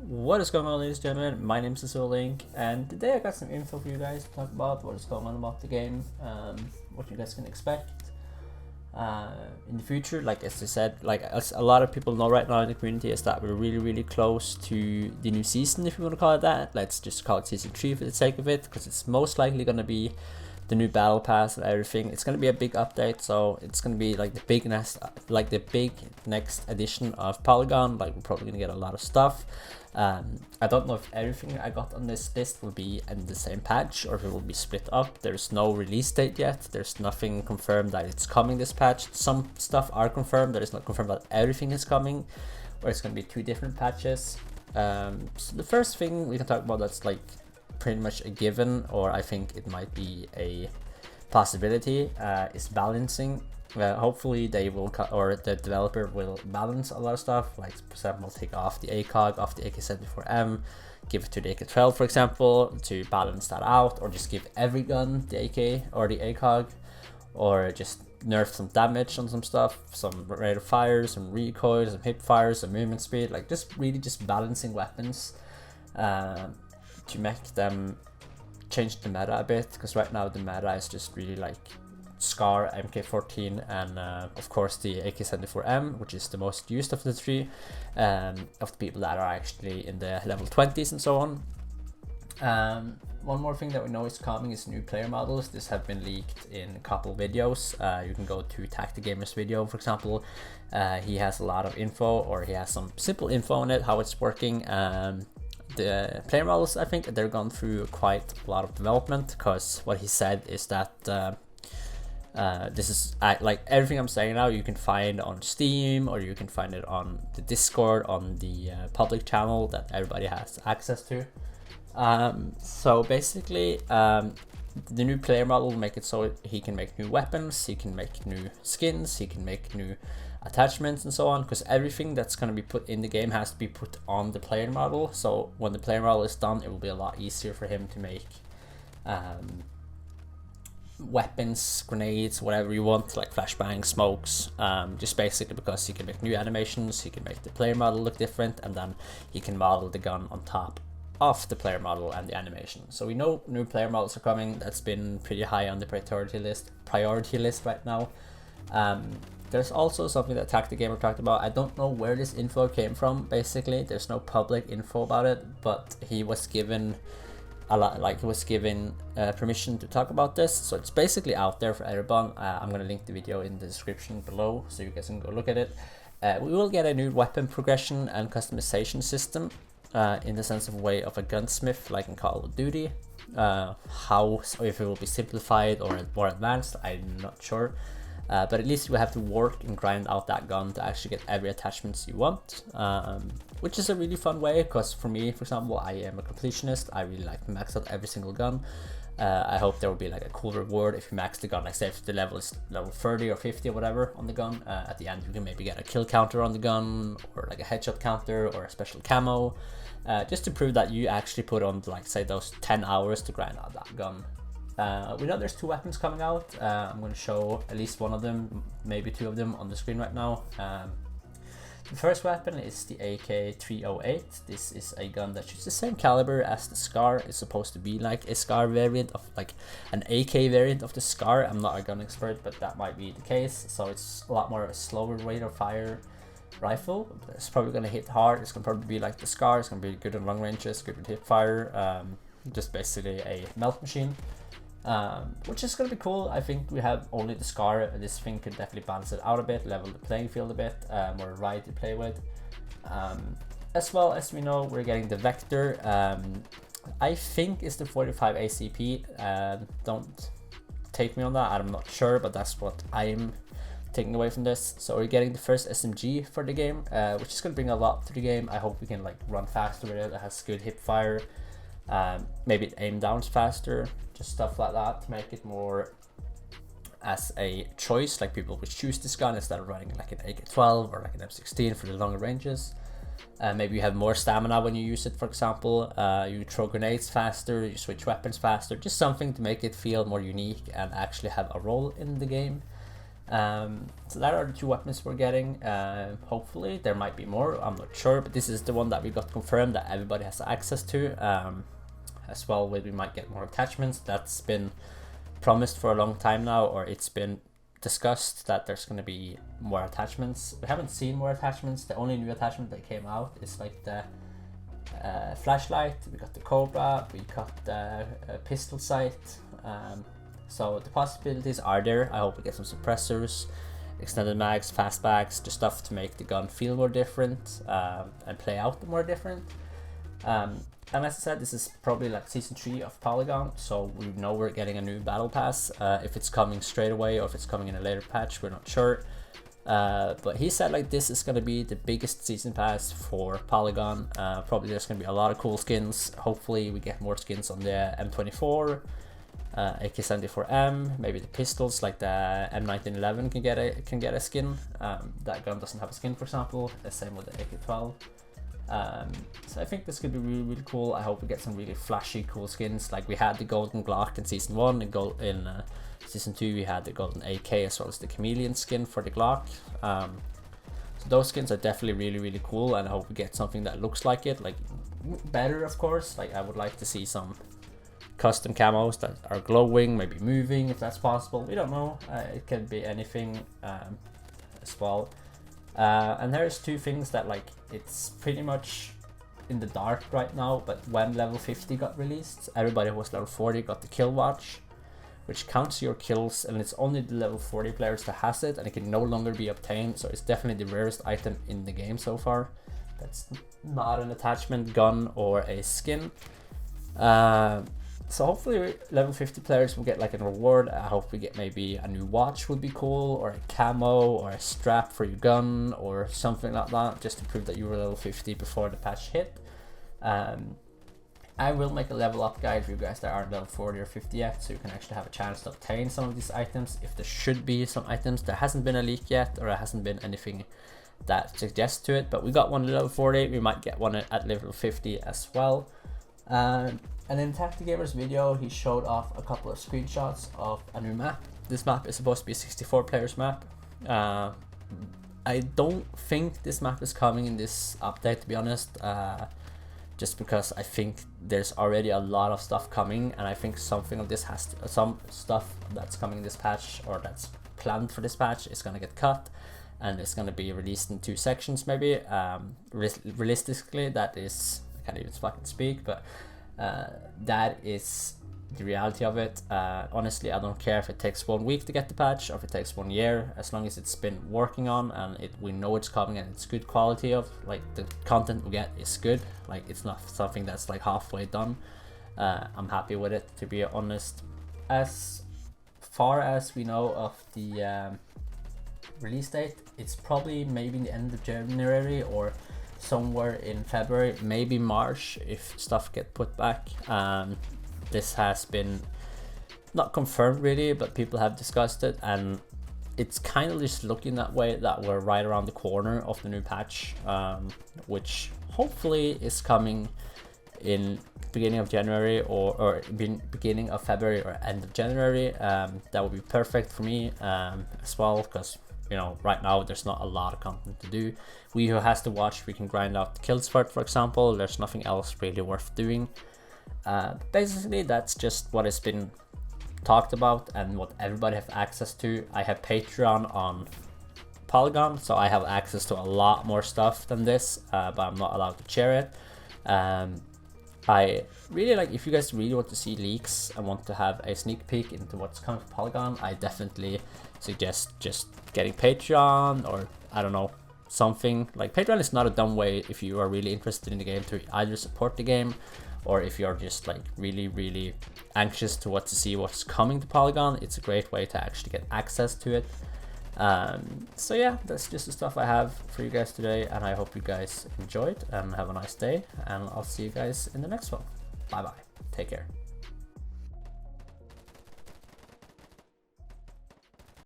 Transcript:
What is going on, ladies and gentlemen? My name is Link, and today I got some info for you guys to talk about what is going on about the game, what you guys can expect in the future. Like as I said, like as a lot of people know right now in the community, is that we're really close to the new season, if you want to call it that. Let's just call it season 3 for the sake of it, because it's most likely going to be the new battle pass and everything. It's gonna be a big update, so it's gonna be like the big next edition of Polygon. Like we're probably gonna get a lot of stuff. I don't know if everything I got on this list will be in the same patch or if it will be split up. There's no release date yet. There's nothing confirmed that it's coming this patch. Some stuff are confirmed, that it's not confirmed that everything is coming, or it's gonna be 2 different patches. So the first thing we can talk about that's like pretty much a given, or I think it might be a possibility, is balancing. Hopefully they will or the developer will balance a lot of stuff, like for example take off the ACOG off the AK-74M, give it to the AK-12 for example to balance that out, or just give every gun the AK or the ACOG, or just nerf some damage on some stuff, some rate of fire, some recoil, some hip fire, some movement speed, like just really just balancing weapons to make them change the meta a bit, because right now the meta is just really like SCAR, MK14, and of course the AK-74M, which is the most used of the 3, of the people that are actually in the level 20s and so on. One more thing that we know is coming is new player models. This have been leaked in a couple videos. You can go to Tactic Gamer's video, for example. He has a lot of info, or he has some simple info on it, how it's working. The player models, I think they're gone through quite a lot of development, because what he said is that this is like everything I'm saying now you can find on Steam, or you can find it on the Discord, on the public channel that everybody has access to. So basically the new player model will make it so he can make new weapons, he can make new skins, he can make new attachments and so on, because everything that's going to be put in the game has to be put on the player model. So when the player model is done, it will be a lot easier for him to make weapons, grenades, whatever you want, like flashbang, smokes, just basically because he can make new animations, he can make the player model look different, and then he can model the gun on top of the player model and the animation. So we know new player models are coming. That's been pretty high on the priority list right now. There's also something that Tactic Gamer talked about. I don't know where this info came from. Basically, there's no public info about it, but he was given permission to talk about this, so it's basically out there for everyone. I'm gonna link the video in the description below, so you guys can go look at it. We will get a new weapon progression and customization system, in the sense of way of a gunsmith, like in Call of Duty. If it will be simplified or more advanced, I'm not sure. But at least you have to work and grind out that gun to actually get every attachments you want, which is a really fun way, because for me, for example, I am a completionist. I really like to max out every single gun. I hope there will be like a cool reward if you max the gun, like say if the level is level 30 or 50 or whatever on the gun, at the end you can maybe get a kill counter on the gun, or like a headshot counter, or a special camo, just to prove that you actually put on, like say, those 10 hours to grind out that gun. We know there's 2 weapons coming out. I'm going to show at least one of them, maybe 2 of them on the screen right now. The first weapon is the AK-308. This is a gun that shoots the same caliber as the SCAR. It's supposed to be like a SCAR variant of, like an AK variant of the SCAR. I'm not a gun expert, but that might be the case. So it's a lot more of a slower rate of fire rifle. It's probably going to hit hard. It's going to probably be like the SCAR. It's going to be good on long ranges, good with hip fire. Just basically a melt machine. Which is going to be cool. I think we have only the SCAR. This thing could definitely balance it out a bit, level the playing field a bit, more variety to play with. As well as we know, we're getting the Vector. I think it's the 45 ACP. Don't take me on that, I'm not sure, but that's what I'm taking away from this. So we're getting the first SMG for the game, which is going to bring a lot to the game. I hope we can like run faster with it. It has good hip fire. Maybe it aim downs faster, just stuff like that to make it more as a choice, like people would choose this gun instead of running like an AK-12 or like an M16 for the longer ranges. Maybe you have more stamina when you use it, for example. You throw grenades faster, you switch weapons faster, just something to make it feel more unique and actually have a role in the game. So that are the 2 weapons we're getting. Hopefully there might be more, I'm not sure, but this is the one that we got confirmed that everybody has access to. As well, we might get more attachments. That's been promised for a long time now, or it's been discussed that there's going to be more attachments. We haven't seen more attachments. The only new attachment that came out is like the flashlight. We got the Cobra, we got the pistol sight. So the possibilities are there. I hope we get some suppressors, extended mags, fastbacks, just stuff to make the gun feel more different and play out more different. And as I said, this is probably like season 3 of Polygon, so we know we're getting a new battle pass. If it's coming straight away or if it's coming in a later patch, we're not sure. But he said like this is going to be the biggest season pass for Polygon. Probably there's going to be a lot of cool skins. Hopefully we get more skins on the M24, AK-74M, maybe the pistols like the M1911 can get a skin. That gun doesn't have a skin, for example. The same with the AK-12. So I think this could be really cool. I hope we get some really flashy cool skins. Like we had the golden Glock in season 1, and in season 2 we had the golden AK as well as the chameleon skin for the Glock. So those skins are definitely really cool, and I hope we get something that looks like it, like better of course. Like I would like to see some custom camos that are glowing, maybe moving if that's possible. We don't know, it can be anything as well. And there's 2 things that like it's pretty much in the dark right now, but when level 50 got released, everybody who was level 40 got the kill watch, which counts your kills, and it's only the level 40 players that has it, and it can no longer be obtained. So it's definitely the rarest item in the game so far. That's not an attachment, gun, or a skin. So hopefully level 50 players will get like a reward. I hope we get maybe a new watch would be cool, or a camo, or a strap for your gun, or something like that, just to prove that you were level 50 before the patch hit. I will make a level up guide for you guys that aren't level 40 or 50 yet, so you can actually have a chance to obtain some of these items. If there should be some items, there hasn't been a leak yet, or there hasn't been anything that suggests to it, but we got one at level 40, we might get one at level 50 as well. And in Tactigamer's video, he showed off a couple of screenshots of a new map. This map is supposed to be a 64 players map. I don't think this map is coming in this update, to be honest, just because I think there's already a lot of stuff coming, and I think something of this has to, some stuff that's coming in this patch or that's planned for this patch is gonna get cut, and it's gonna be released in 2 sections maybe. Realistically, that is, I can't even fucking speak, but that is the reality of it. Honestly, I don't care if it takes 1 week to get the patch or if it takes 1 year, as long as it's been working on and we know it's coming and it's good quality of, like, the content we get is good, like it's not something that's like halfway done. I'm happy with it, to be honest. As far as we know of the release date, it's probably maybe in the end of January or somewhere in February, maybe March if stuff get put back. This has been not confirmed really, but people have discussed it, and it's kind of just looking that way, that we're right around the corner of the new patch, which hopefully is coming in beginning of January or beginning of February or end of January. That would be perfect for me as well, because you know, right now there's not a lot of content to do. We who has to watch, we can grind out the kills for example. There's nothing else really worth doing. Basically that's just what has been talked about and what everybody have access to. I have Patreon on Polygon, so I have access to a lot more stuff than this, but I'm not allowed to share it. I really like, if you guys really want to see leaks and want to have a sneak peek into what's coming to Polygon, I definitely suggest just getting Patreon, or I don't know, something. Like, Patreon is not a dumb way if you are really interested in the game to either support the game, or if you're just like really anxious to see what's coming to Polygon. It's a great way to actually get access to it. So yeah, that's just the stuff I have for you guys today, and I hope you guys enjoyed and have a nice day, and I'll see you guys in the next one. Bye bye, take care.